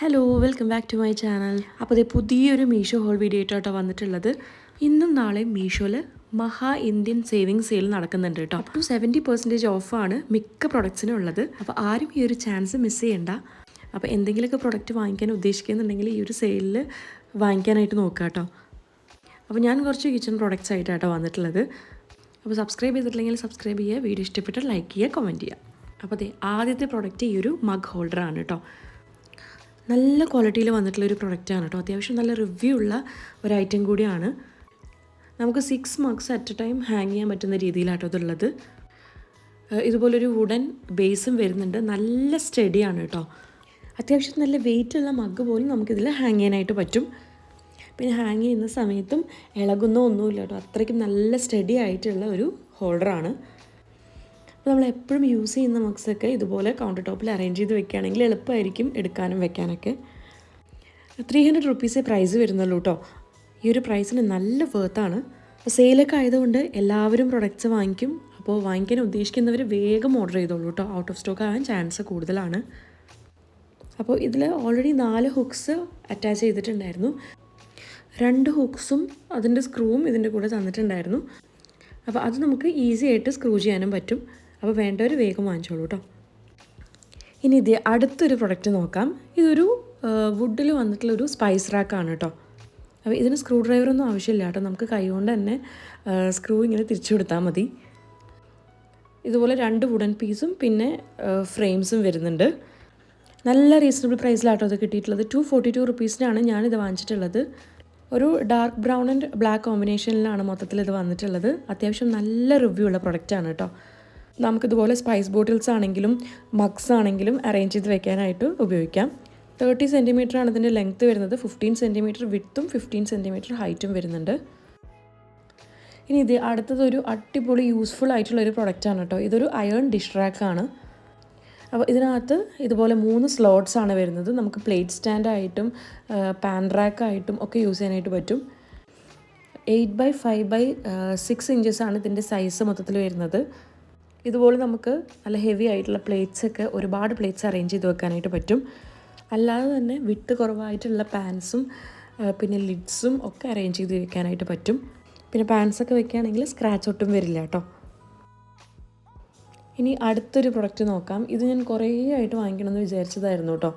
Hello welcome back to my channel. അപ്പോൾ അതേ പുതിയൊരു മീഷോ ഹോൾ വീഡിയോ ആയിട്ടോ വന്നിട്ടുള്ളത്. ഇന്നും നാളെയും മീഷോയിൽ മഹാ ഇന്ത്യൻ സേവിങ് സെയിൽ നടക്കുന്നുണ്ട് കേട്ടോ. അപ് ടു 70% ഓഫാണ് മിക്ക പ്രൊഡക്ട്സിനും ഉള്ളത്. അപ്പോൾ ആരും ഈ ഒരു ചാൻസ് മിസ് ചെയ്യണ്ട. അപ്പോൾ എന്തെങ്കിലുമൊക്കെ പ്രൊഡക്റ്റ് വാങ്ങിക്കാൻ ഉദ്ദേശിക്കുന്നുണ്ടെങ്കിൽ ഈ ഒരു സെയിലിൽ വാങ്ങിക്കാനായിട്ട് നോക്കുക കേട്ടോ. അപ്പോൾ ഞാൻ കുറച്ച് കിച്ചൺ പ്രൊഡക്ട്സ് ആയിട്ടാട്ടോ വന്നിട്ടുള്ളത്. അപ്പോൾ സബ്സ്ക്രൈബ് ചെയ്തിട്ടില്ലെങ്കിൽ സബ്സ്ക്രൈബ് ചെയ്യുക, വീഡിയോ ഇഷ്ടപ്പെട്ടാൽ ലൈക്ക് ചെയ്യുക, കമൻറ്റ് ചെയ്യുക. അപ്പോൾ അതെ ആദ്യത്തെ പ്രൊഡക്റ്റ് ഈ ഒരു മഗ് ഹോൾഡറാണ് കേട്ടോ. നല്ല ക്വാളിറ്റിയിൽ വന്നിട്ടുള്ളൊരു പ്രൊഡക്റ്റാണ് കേട്ടോ. അത്യാവശ്യം നല്ല റിവ്യൂ ഉള്ള ഒരു ഐറ്റം കൂടിയാണ്. നമുക്ക് 6 mugs at A time hang ചെയ്യാൻ പറ്റുന്ന രീതിയിലാട്ടോ ഇതുള്ളത്. ഇതുപോലൊരു വുഡൻ ബേസും വരുന്നുണ്ട്. നല്ല സ്റ്റഡിയാണ് കേട്ടോ. അത്യാവശ്യം നല്ല വെയിറ്റുള്ള മഗ് പോലും നമുക്കിതിൽ ഹാങ് ചെയ്യാനായിട്ട് പറ്റും. പിന്നെ ഹാങ് ചെയ്യുന്ന സമയത്തും ഇളകുന്ന ഒന്നുമില്ല കേട്ടോ. അത്രയ്ക്കും നല്ല സ്റ്റഡി ആയിട്ടുള്ള ഒരു ഹോൾഡറാണ്. അപ്പോൾ നമ്മൾ എപ്പോഴും യൂസ് ചെയ്യുന്ന മഗ്സൊക്കെ ഇതുപോലെ കൗണ്ടർ ടോപ്പിൽ അറേഞ്ച് ചെയ്ത് വെക്കുകയാണെങ്കിൽ എളുപ്പമായിരിക്കും എടുക്കാനും വെക്കാനൊക്കെ. 300 റുപ്പീസേ പ്രൈസ് വരുന്നുള്ളൂ കേട്ടോ. ഈ ഒരു പ്രൈസിന് നല്ല വേർത്താണ്. അപ്പോൾ സെയിലൊക്കെ ആയതുകൊണ്ട് എല്ലാവരും പ്രൊഡക്ട്സ് വാങ്ങിക്കും. അപ്പോൾ വാങ്ങിക്കാൻ ഉദ്ദേശിക്കുന്നവർ വേഗം ഓർഡർ ചെയ്തോളൂ കേട്ടോ. ഔട്ട് ഓഫ് സ്റ്റോക്ക് ആവാൻ ചാൻസ് കൂടുതലാണ്. അപ്പോൾ ഇതിൽ ഓൾറെഡി 4 ഹുക്സ് അറ്റാച്ച് ചെയ്തിട്ടുണ്ടായിരുന്നു. 2 ഹുക്സും അതിൻ്റെ സ്ക്രൂവും ഇതിൻ്റെ കൂടെ തന്നിട്ടുണ്ടായിരുന്നു. അപ്പോൾ അത് നമുക്ക് ഈസി ആയിട്ട് സ്ക്രൂ ചെയ്യാനും പറ്റും. അപ്പോൾ വേണ്ടവർ വേഗം വാങ്ങിച്ചോളൂ കേട്ടോ. ഇനി ഇത് അടുത്തൊരു പ്രൊഡക്റ്റ് നോക്കാം. ഇതൊരു വുഡിൽ വന്നിട്ടുള്ളൊരു സ്പൈസ് റാക്കാണ് കേട്ടോ. അപ്പോൾ ഇതിന് സ്ക്രൂ ഡ്രൈവറൊന്നും ആവശ്യമില്ല കേട്ടോ. നമുക്ക് കൈകൊണ്ട് തന്നെ സ്ക്രൂ ഇങ്ങനെ തിരിച്ചു കൊടുത്താൽ മതി. ഇതുപോലെ 2 വുഡൻ പീസും പിന്നെ ഫ്രെയിംസും വരുന്നുണ്ട്. നല്ല റീസണബിൾ പ്രൈസിലാട്ടോ ഇത് കിട്ടിയിട്ടുള്ളത്. 242 റുപ്പീസിനാണ് ഞാനിത് വാങ്ങിച്ചിട്ടുള്ളത്. ഒരു ഡാർക്ക് ബ്രൗൺ ആൻഡ് ബ്ലാക്ക് കോമ്പിനേഷനിലാണ് മൊത്തത്തിൽ ഇത് വന്നിട്ടുള്ളത്. അത്യാവശ്യം നല്ല റിവ്യൂ ഉള്ള പ്രൊഡക്റ്റാണ് കേട്ടോ. നമുക്കിതുപോലെ സ്പൈസ് ബോട്ടിൽസ് ആണെങ്കിലും മഗ്സ് ആണെങ്കിലും അറേഞ്ച് ചെയ്ത് വെക്കാനായിട്ട് ഉപയോഗിക്കാം. 30 സെൻറ്റിമീറ്റർ ആണ് ഇതിൻ്റെ ലെങ്ത്ത് വരുന്നത്. 15 സെൻറ്റിമീറ്റർ വിഡ്ത്തും 15 സെൻറ്റിമീറ്റർ ഹൈറ്റും വരുന്നുണ്ട്. ഇനി ഇത് അടുത്തതൊരു അടിപൊളി യൂസ്ഫുൾ ആയിട്ടുള്ളൊരു പ്രൊഡക്റ്റാണ് കേട്ടോ. ഇതൊരു അയൺ ഡിഷ് റാക്കാണ്. അപ്പോൾ ഇതിനകത്ത് ഇതുപോലെ 3 സ്ലോട്ട്സ് ആണ് വരുന്നത്. നമുക്ക് പ്ലേറ്റ് സ്റ്റാൻഡായിട്ടും പാൻ റാക്കായിട്ടും ഒക്കെ യൂസ് ചെയ്യാനായിട്ട് പറ്റും. 8x5x6 ഇഞ്ചസാണ് ഇതിൻ്റെ സൈസ് മൊത്തത്തിൽ വരുന്നത്. ഇതുപോലെ നമുക്ക് നല്ല ഹെവി ആയിട്ടുള്ള പ്ലേറ്റ്സൊക്കെ ഒരുപാട് പ്ലേറ്റ്സ് അറേഞ്ച് ചെയ്ത് വെക്കാനായിട്ട് പറ്റും. അല്ലാതെ തന്നെ വിട്ട് കുറവായിട്ടുള്ള പാൻസും പിന്നെ ലിഡ്സും ഒക്കെ അറേഞ്ച് ചെയ്ത് വെക്കാനായിട്ട് പറ്റും. പിന്നെ പാൻസൊക്കെ വെക്കുകയാണെങ്കിൽ സ്ക്രാച്ച് ഒട്ടും വരില്ല കേട്ടോ. ഇനി അടുത്തൊരു പ്രൊഡക്റ്റ് നോക്കാം. ഇത് ഞാൻ കുറേ ആയിട്ട് വാങ്ങിക്കണമെന്ന് വിചാരിച്ചതായിരുന്നു കേട്ടോ.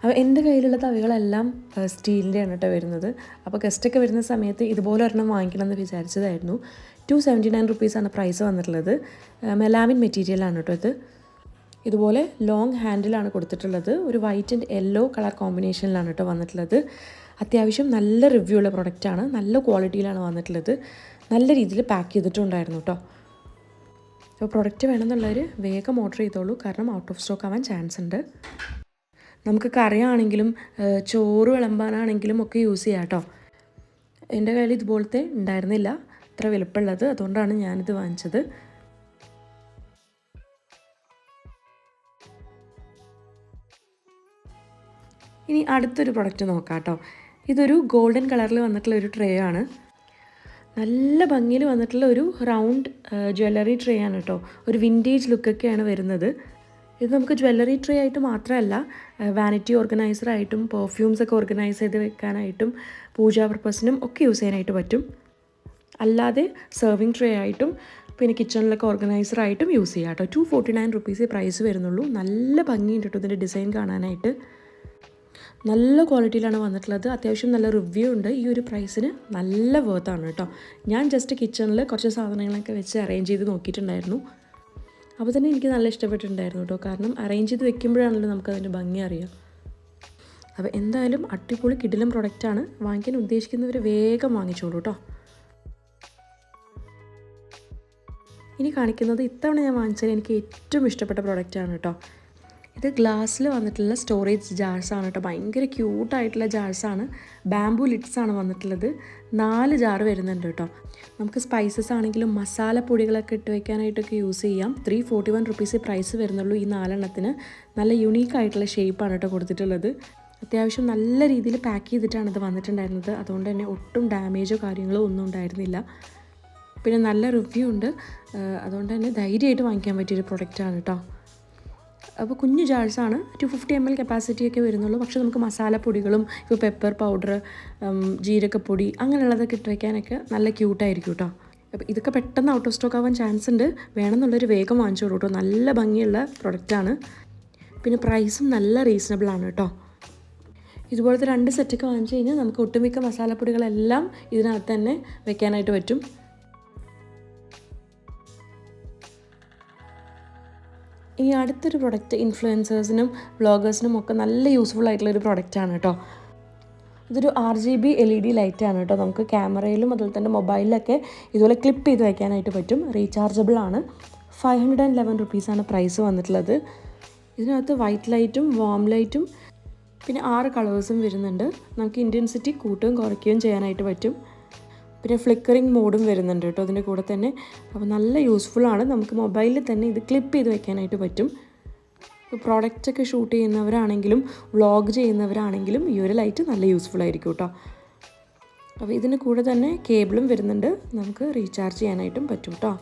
അപ്പോൾ എൻ്റെ കയ്യിലുള്ള തവികളെല്ലാം സ്റ്റീലിൻ്റെയാണ് കേട്ടോ വരുന്നത്. അപ്പോൾ ഗസ്റ്റൊക്കെ വരുന്ന സമയത്ത് ഇതുപോലെ ഒരെണ്ണം വാങ്ങിക്കണമെന്ന് വിചാരിച്ചതായിരുന്നു. 279 റുപ്പീസാണ് പ്രൈസ് വന്നിട്ടുള്ളത്. മെലാമിൻ മെറ്റീരിയലാണ് കേട്ടോ ഇത്. ഇതുപോലെ ലോങ് ഹാൻഡിലാണ് കൊടുത്തിട്ടുള്ളത്. ഒരു വൈറ്റ് ആൻഡ് യെല്ലോ കളർ കോമ്പിനേഷനിലാണ് കേട്ടോ വന്നിട്ടുള്ളത്. അത്യാവശ്യം നല്ല റിവ്യൂ ഉള്ള പ്രൊഡക്റ്റാണ്. നല്ല ക്വാളിറ്റിയിലാണ് വന്നിട്ടുള്ളത്. നല്ല രീതിയിൽ പാക്ക് ചെയ്തിട്ടുണ്ടായിരുന്നു കേട്ടോ. അപ്പോൾ പ്രൊഡക്റ്റ് വേണമെന്നുള്ളവർ വേഗം ഓർഡർ ചെയ്തോളൂ. കാരണം ഔട്ട് ഓഫ് സ്റ്റോക്ക് ആവാൻ ചാൻസ് ഉണ്ട്. നമുക്ക് കറിയാണെങ്കിലും ചോറ് വിളമ്പാനാണെങ്കിലും ഒക്കെ യൂസ് ചെയ്യാം കേട്ടോ. എൻ്റെ കയ്യിൽ ഇതുപോലത്തെ ഉണ്ടായിരുന്നില്ല, ഇത്ര വലുപ്പമുള്ളത്. അതുകൊണ്ടാണ് ഞാനിത് വാങ്ങിച്ചത്. ഇനി അടുത്തൊരു പ്രൊഡക്റ്റ് നോക്കാം കേട്ടോ. ഇതൊരു ഗോൾഡൻ കളറിൽ വന്നിട്ടുള്ള ഒരു ട്രേ ആണ്. നല്ല ഭംഗിയിൽ വന്നിട്ടുള്ള ഒരു റൗണ്ട് ജ്വല്ലറി ട്രേ ആണ് കേട്ടോ. ഒരു വിൻറ്റേജ് ലുക്കൊക്കെയാണ് വരുന്നത്. ഇത് നമുക്ക് ജ്വല്ലറി ട്രേ ആയിട്ട് മാത്രമല്ല വാനിറ്റി ഓർഗനൈസറായിട്ടും പെർഫ്യൂംസൊക്കെ ഓർഗനൈസ് ചെയ്ത് വെക്കാനായിട്ടും പൂജാ പർപ്പസിനും ഒക്കെ യൂസ് ചെയ്യാനായിട്ട് പറ്റും. അല്ലാതെ സെർവിങ് ട്രേ ആയിട്ടും പിന്നെ കിച്ചണിലൊക്കെ ഓർഗനൈസറായിട്ടും യൂസ് ചെയ്യാം കേട്ടോ. 249 റുപ്പീസേ പ്രൈസ് വരുന്നുള്ളൂ. നല്ല ഭംഗിയുണ്ട് കേട്ടോ ഇതിൻ്റെ ഡിസൈൻ കാണാനായിട്ട്. നല്ല ക്വാളിറ്റിയിലാണ് വന്നിട്ടുള്ളത്. അത്യാവശ്യം നല്ല റിവ്യൂ ഉണ്ട്. ഈ ഒരു പ്രൈസിന് നല്ല വേർത്താണ് കേട്ടോ. ഞാൻ ജസ്റ്റ് കിച്ചണിൽ കുറച്ച് സാധനങ്ങളൊക്കെ വെച്ച് അറേഞ്ച് ചെയ്ത് നോക്കിയിട്ടുണ്ടായിരുന്നു. അപ്പോൾ തന്നെ എനിക്ക് നല്ല ഇഷ്ടപ്പെട്ടിട്ടുണ്ടായിരുന്നു കേട്ടോ. കാരണം അറേഞ്ച് ചെയ്ത് വെക്കുമ്പോഴാണല്ലോ നമുക്കതിൻ്റെ ഭംഗി അറിയാം. അപ്പോൾ എന്തായാലും അടിപൊളി കിടിലം പ്രൊഡക്റ്റാണ്. വാങ്ങിക്കാൻ ഉദ്ദേശിക്കുന്നവർ വേഗം വാങ്ങിച്ചോളൂ കേട്ടോ. ഇനി കാണിക്കുന്നത് ഇത്തവണ ഞാൻ വാങ്ങിച്ചതിൽ എനിക്ക് ഏറ്റവും ഇഷ്ടപ്പെട്ട പ്രൊഡക്റ്റാണ് കേട്ടോ. ഇത് ഗ്ലാസ്സിൽ വന്നിട്ടുള്ള സ്റ്റോറേജ് ജാർസാണ് കേട്ടോ. ഭയങ്കര ക്യൂട്ടായിട്ടുള്ള ജാർസാണ്. ബാംബു ലിഡ്സാണ് വന്നിട്ടുള്ളത്. 4 ജാറ് വരുന്നുണ്ട് കേട്ടോ. നമുക്ക് സ്പൈസസ് ആണെങ്കിലും മസാലപ്പൊടികളൊക്കെ ഇട്ട് വയ്ക്കാനായിട്ടൊക്കെ യൂസ് ചെയ്യാം. 341 റുപ്പീസേ പ്രൈസ് വരുന്നുള്ളൂ ഈ 4 എണ്ണത്തിന്. നല്ല യുണീക്കായിട്ടുള്ള ഷേപ്പാണ് കേട്ടോ കൊടുത്തിട്ടുള്ളത്. അത്യാവശ്യം നല്ല രീതിയിൽ പാക്ക് ചെയ്തിട്ടാണ് ഇത് വന്നിട്ടുണ്ടായിരുന്നത്. അതുകൊണ്ട് തന്നെ ഒട്ടും ഡാമേജോ കാര്യങ്ങളോ ഒന്നും ഉണ്ടായിരുന്നില്ല. പിന്നെ നല്ല റിവ്യൂ ഉണ്ട്. അതുകൊണ്ട് തന്നെ ധൈര്യമായിട്ട് വാങ്ങിക്കാൻ പറ്റിയൊരു പ്രൊഡക്റ്റാണ് കേട്ടോ. അപ്പോൾ കുഞ്ഞു ജാഴ്സാണ്, 250 ml കപ്പാസിറ്റിയൊക്കെ വരുന്നുള്ളൂ. പക്ഷേ നമുക്ക് മസാലപ്പൊടികളും ഇപ്പോൾ പെപ്പർ പൗഡർ, ജീരകപ്പൊടി അങ്ങനെയുള്ളതൊക്കെ ഇട്ട് വയ്ക്കാനൊക്കെ നല്ല ക്യൂട്ടായിരിക്കും കേട്ടോ. അപ്പോൾ ഇതൊക്കെ പെട്ടെന്ന് ഔട്ട് ഓഫ് സ്റ്റോക്ക് ആവാൻ ചാൻസ് ഉണ്ട്. വേണമെന്നുള്ളൊരു വേഗം വാങ്ങിച്ചോളൂ കേട്ടോ. നല്ല ഭംഗിയുള്ള പ്രൊഡക്റ്റാണ്. പിന്നെ പ്രൈസും നല്ല റീസണബിളാണ് കേട്ടോ. ഇതുപോലത്തെ 2 സെറ്റൊക്കെ വാങ്ങിച്ചു കഴിഞ്ഞാൽ നമുക്ക് ഒട്ടുമിക്ക മസാലപ്പൊടികളെല്ലാം ഇതിനകത്ത് തന്നെ വെക്കാനായിട്ട് പറ്റും. ഇനി അടുത്തൊരു പ്രൊഡക്റ്റ് ഇൻഫ്ലുവൻസേഴ്സിനും വ്ളോഗേഴ്സിനും ഒക്കെ നല്ല യൂസ്ഫുൾ ആയിട്ടുള്ളൊരു പ്രൊഡക്റ്റാണ് കേട്ടോ. ഇതൊരു RGB LED ലൈറ്റാണ് കേട്ടോ. നമുക്ക് ക്യാമറയിലും അതുപോലെ തന്നെ മൊബൈലിലൊക്കെ ഇതുപോലെ ക്ലിപ്പ് ചെയ്ത് വയ്ക്കാനായിട്ട് പറ്റും. റീചാർജബിൾ ആണ്. 511 റുപ്പീസാണ് പ്രൈസ് വന്നിട്ടുള്ളത്. ഇതിനകത്ത് വൈറ്റ് ലൈറ്റും വാം ലൈറ്റും പിന്നെ 6 കളേഴ്സും വരുന്നുണ്ട്. നമുക്ക് ഇൻറ്റൻസിറ്റി കൂട്ടുകയും കുറയ്ക്കുകയും ചെയ്യാനായിട്ട് പറ്റും. പിന്നെ ഫ്ലിക്കറിങ് മോഡും വരുന്നുണ്ട് കേട്ടോ അതിൻ്റെ കൂടെ തന്നെ. അപ്പോൾ നല്ല യൂസ്ഫുള്ളാണ്. നമുക്ക് മൊബൈലിൽ തന്നെ ഇത് ക്ലിപ്പ് ചെയ്ത് വയ്ക്കാനായിട്ട് പറ്റും. പ്രോഡക്റ്റൊക്കെ ഷൂട്ട് ചെയ്യുന്നവരാണെങ്കിലും വ്ളോഗ് ചെയ്യുന്നവരാണെങ്കിലും ഈ ഒരു ലൈറ്റ് നല്ല യൂസ്ഫുൾ ആയിരിക്കും കേട്ടോ. അപ്പോൾ ഇതിന് കൂടെ തന്നെ കേബിളും വരുന്നുണ്ട്. നമുക്ക് റീചാർജ് ചെയ്യാനായിട്ടും പറ്റും കേട്ടോ.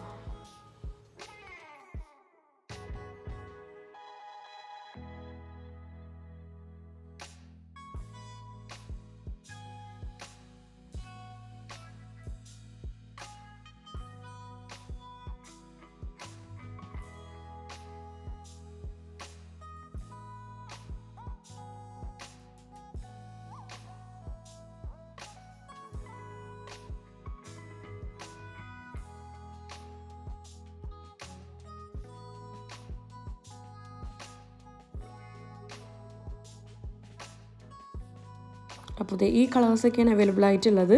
അപ്പോൾ ഈ കളേഴ്സൊക്കെയാണ് അവൈലബിൾ ആയിട്ടുള്ളത്.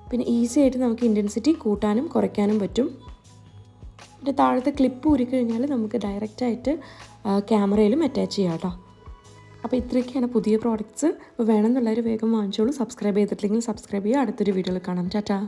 പിന്നെ ഈസി ആയിട്ട് നമുക്ക് ഇൻറ്റൻസിറ്റി കൂട്ടാനും കുറയ്ക്കാനും പറ്റും. പിന്നെ താഴത്തെ ക്ലിപ്പ് ഊരിക്കഴിഞ്ഞാൽ നമുക്ക് ഡയറക്റ്റായിട്ട് ക്യാമറയിലും അറ്റാച്ച് ചെയ്യാം കേട്ടോ. അപ്പോൾ ഇത്രയൊക്കെയാണ് പുതിയ പ്രോഡക്റ്റ്സ്. അപ്പോൾ വേണമെന്നുള്ളവർ വേഗം വാങ്ങിച്ചോളൂ. സബ്സ്ക്രൈബ് ചെയ്തിട്ടില്ലെങ്കിൽ സബ്സ്ക്രൈബ് ചെയ്യുക. അടുത്തൊരു വീഡിയോയിൽ കാണാം. ടാറ്റാ.